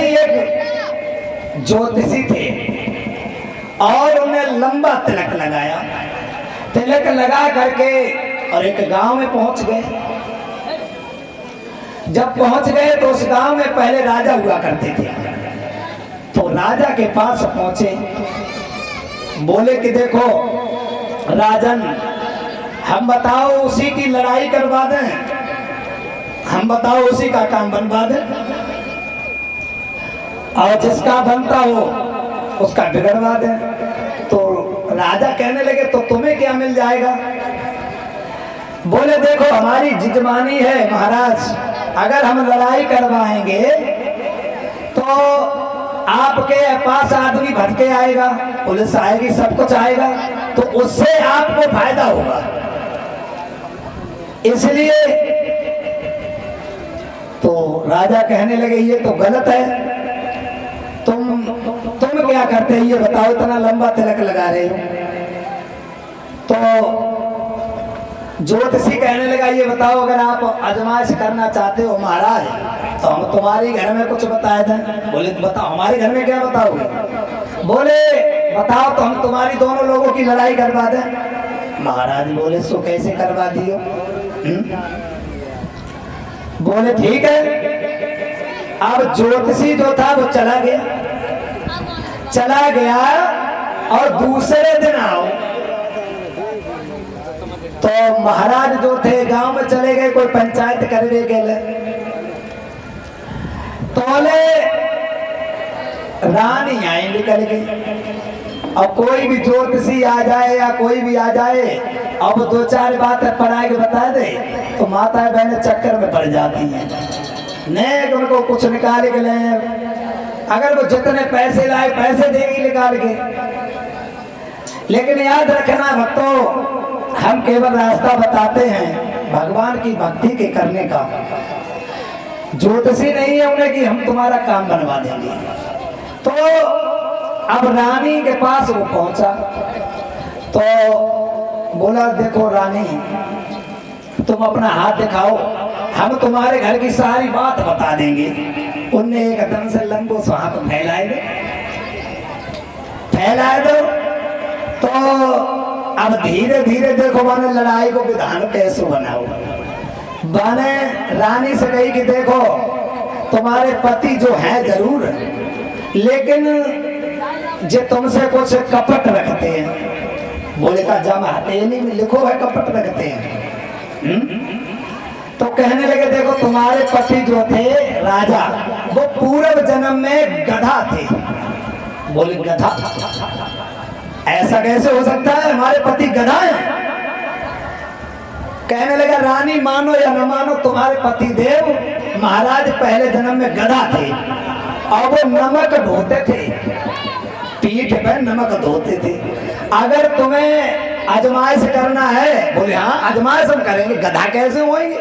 ही एक ज्योतिषी थे और उन्हें लंबा तिलक लगाया। तिलक लगा करके और एक गांव में पहुंच गए। जब पहुंच गए तो उस गांव में पहले राजा हुआ करते थे। तो राजा के पास पहुंचे, बोले कि देखो राजन, हम बताओ उसी की लड़ाई करवा दें, हम बताओ उसी का काम बनवा दें, और जिसका बनता हो उसका बिगड़वा दें। तो राजा कहने लगे तो तुम्हें क्या मिल जाएगा? बोले देखो हमारी जिजमानी है महाराज, अगर हम लड़ाई करवाएंगे तो आपके पास आदमी भटके आएगा, पुलिस आएगी, सब कुछ आएगा, तो उससे आपको फायदा होगा। इसलिए तो राजा कहने लगे ये तो गलत है, तुम क्या करते हो ये बताओ, इतना लंबा तिलक लगा रहे हो। तो ज्योतिषी कहने लगा ये बताओ अगर आप आजमाइश करना चाहते हो महाराज तो हम तुम्हारे घर में कुछ बताए थे। बोले तो बताओ हमारे घर में क्या बताओगे? बोले बताओ तो हम तुम्हारी दोनों लोगों की लड़ाई करवा दें। महाराज बोले सो कैसे करवा दियो? बोले ठीक है। अब ज्योतिषी जो था वो चला गया और दूसरे दिन आओ तो महाराज जो थे गांव में चले गए, कोई पंचायत करने के लिए। तोले रानी आई निकल गई। अब कोई भी ज्योतिषी आ जाए या कोई भी आ जाए, अब दो चार बातें पढ़ा के बता दे तो माताएं बहनें चक्कर में पड़ जाती हैं। नहीं उनको कुछ निकाल के ले, अगर वो जितने पैसे लाए पैसे देगी निकाल के। लेकिन याद रखना भक्तों, हम केवल रास्ता बताते हैं भगवान की भक्ति के करने का। ज्योतिषी नहीं है उन्हें कि हम तुम्हारा काम बनवा देंगे। तो अब रानी के पास वो पहुंचा तो बोला देखो रानी, तुम अपना हाथ दिखाओ, हम तुम्हारे घर की सारी बात बता देंगे। उनने एकदम से लंबो से हाथ फैलाए दो। तो अब धीरे धीरे देखो माने लड़ाई को विधान कैसे बनाओ। बाने रानी से कही कि देखो तुम्हारे पति जो है जरूर, लेकिन जो तुमसे कुछ कपट रखते हैं। बोले का जमा हथेली में लिखो है कपट रखते हैं। तो कहने लगे देखो तुम्हारे पति जो थे राजा, वो पूर्व जन्म में गधा थे। बोले गधा? ऐसा कैसे हो सकता है, हमारे पति गधा है? कहने लगा रानी मानो या न मानो, तुम्हारे पति देव महाराज पहले जन्म में गधा थे और वो नमक ढोते थे, पीठ पर नमक धोते थे। अगर तुम्हें आजमाइश करना है, बोले हाँ आजमाइश हम करेंगे। गधा कैसे होएंगे?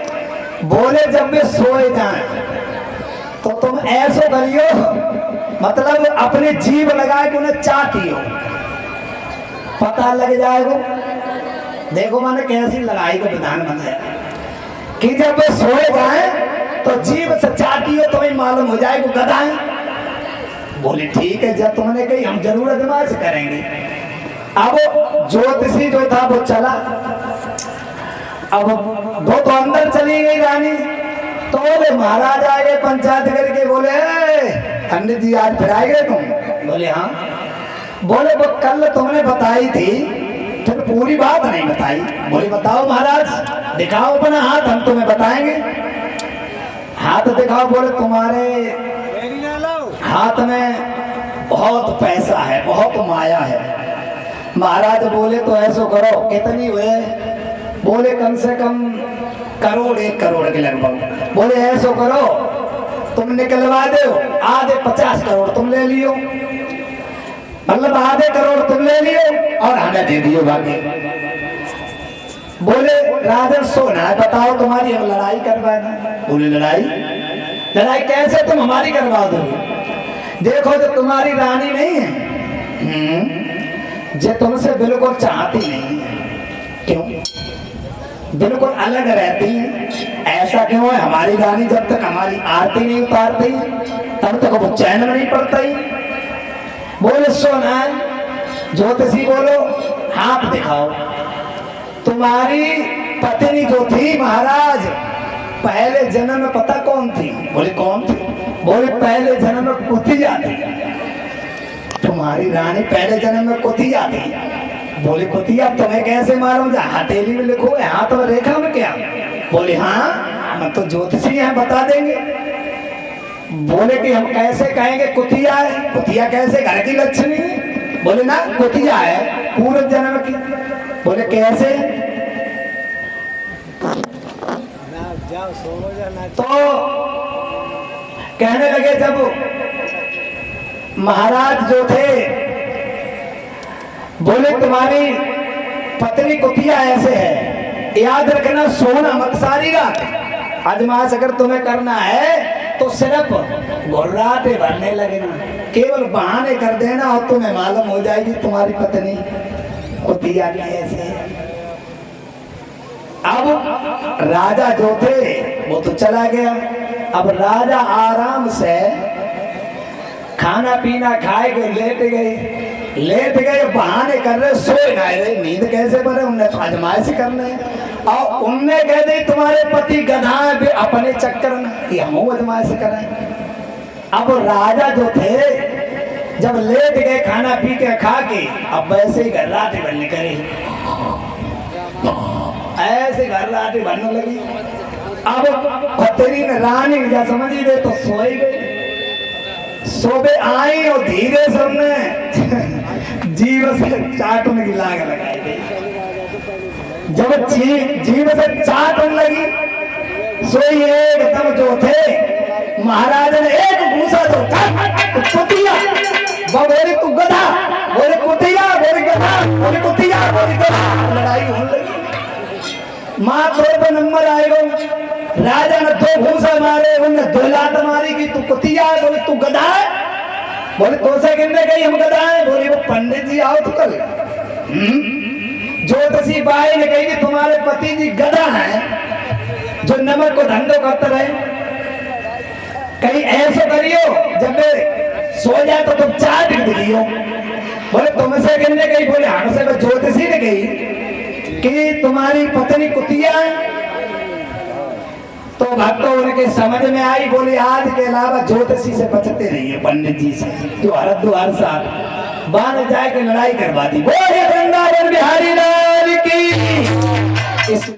बोले जब वे सोए जाए तो तुम ऐसे करियो, मतलब अपने जीभ लगा के उन्हें चाटियो, पता लग जाएगा। देखो मैंने कैसी लड़ाई का विधान बनाया कि जब वे सोए जाए तो जीभ से चाटियो तुम्हें मालूम हो जाएगा गधा है। बोले ठीक है, जब तुमने कही हम जरूर आजमाइश करेंगे। अब ज्योतिषी जो था वो चला। अब वो तो अंदर चली गई रानी। तो बोले महाराज आ गए पंचायत करके। बोले पंडित जी आज फिर आए गए तुम? बोले हाँ। बोले वो कल तुमने बताई थी, फिर पूरी बात नहीं बताई। बोले बताओ महाराज, दिखाओ अपना हाथ, हम तुम्हें बताएंगे। हाथ दिखाओ। बोले तुम्हारे हाथ में बहुत पैसा है, बहुत माया है। महाराज बोले तो ऐसा करो, कितनी हुए? बोले कम से कम करोड़, 1 करोड़ के लगभग। बोले ऐसा करो तुम निकलवा दो, आधे 50 करोड़ तुम ले लियो, मतलब आधे करोड़ तुम ले लियो और हमें दे दियो बाकी। बोले राजन सोना है, बताओ तुम्हारी हम लड़ाई करवाना। बोले लड़ाई कैसे तुम हमारी करवा दोगे? देखो जो तुम्हारी रानी नहीं है, जो तुमसे बिल्कुल चाहती नहीं है। क्यों? बिल्कुल अलग रहती हैं। ऐसा क्यों है? हमारी रानी जब तक हमारी आरती नहीं उतारती तब तक वो चैन में नहीं पड़ता ही। बोले सोना ज्योतिषी बोलो, हाथ दिखाओ। तुम्हारी पत्नी जो थी महाराज पहले जन्म में पता कौन थी? बोले कौन थी? बोले पहले जन्म में कुतिया थी। तुम्हारी रानी पहले जन्म में कुतिया थी। बोले कुतिया तुम्हें कैसे मालूम? हथेली में लिखो है, हाथ में रेखा में क्या? बोले हाँ हम तो ज्योतिषी हैं, बता देंगे। बोले कि हम कैसे कहेंगे कुतिया है? कुतिया कैसे? घर की लक्ष्मी। बोले ना कुतिया है पूर्व जन्म की। बोले कैसे? तो कहने लगे जब महाराज जो थे बोले तुम्हारी पत्नी कुतिया ऐसे है, याद रखना सोना मत सारी रात। अजमाइश अगर तुम्हें करना है तो सिर्फ घुर्राटे भरने लगेगा, केवल बहाने कर देना और तुम्हें मालूम हो जाएगी तुम्हारी पत्नी कुतिया कैसे है। अब राजा जो थे वो तो चला गया। अब राजा आराम से खाना पीना खाए के लेट गए बहाने कर रहे, सोए ना रहे, नींद कैसे पड़े? उन्हें तो आजमाइश करने और उनने कह दी तुम्हारे पति गधा भी अपने चक्कर में कि हम आजमाइश करें। अब राजा जो थे जब लेट गए खाना पी के खा के, अब वैसे ही घर्राटे बनने करे, ऐसे घर्राटे बनने लगी। अब खतरी ने रानी जा समझ ही दे तो सोई गई। सोबे आई और धीरे से हमने जीव से चाटने की लाग लगाई गई। जब जीव से चाटने लगी सोई एकदम जो थे महाराज ने एक घूसा दो कुतिया, बोले तू गधा, बोले कुतिया, बोले गधा, बोले कुतिया, बोले गधा। लड़ाई होने लगी। माँ पे नंबर आएगा। राजा ने दो घूसा मारे, उन्होंने दो लात मारी कि तू कुतिया, बोले तू गधा है। बोले तो से गिनने गई हम गधा है। बोले वो पंडित जी आओ तो कल। ज्योतिषी बाई ने कही कि तुम्हारे पति जी गधा है जो नमक को धंधो करते रहे। कहीं ऐसे करियो जब सो जाए तो तुम चाय भी दिलियो। बोले तुमसे गिनने गई। बोले हमसे तो ज्योतिषी ने कही कि तुम्हारी पत्नी कुतिया है। तो भक्तों उनके समझ में आई। बोले आज के अलावा ज्योतिषी से बचते नहीं है, पंडित जी से जो हर साल बाहर जाए के लड़ाई करवा दी। बोले वृंदावन बिहारी लाल की।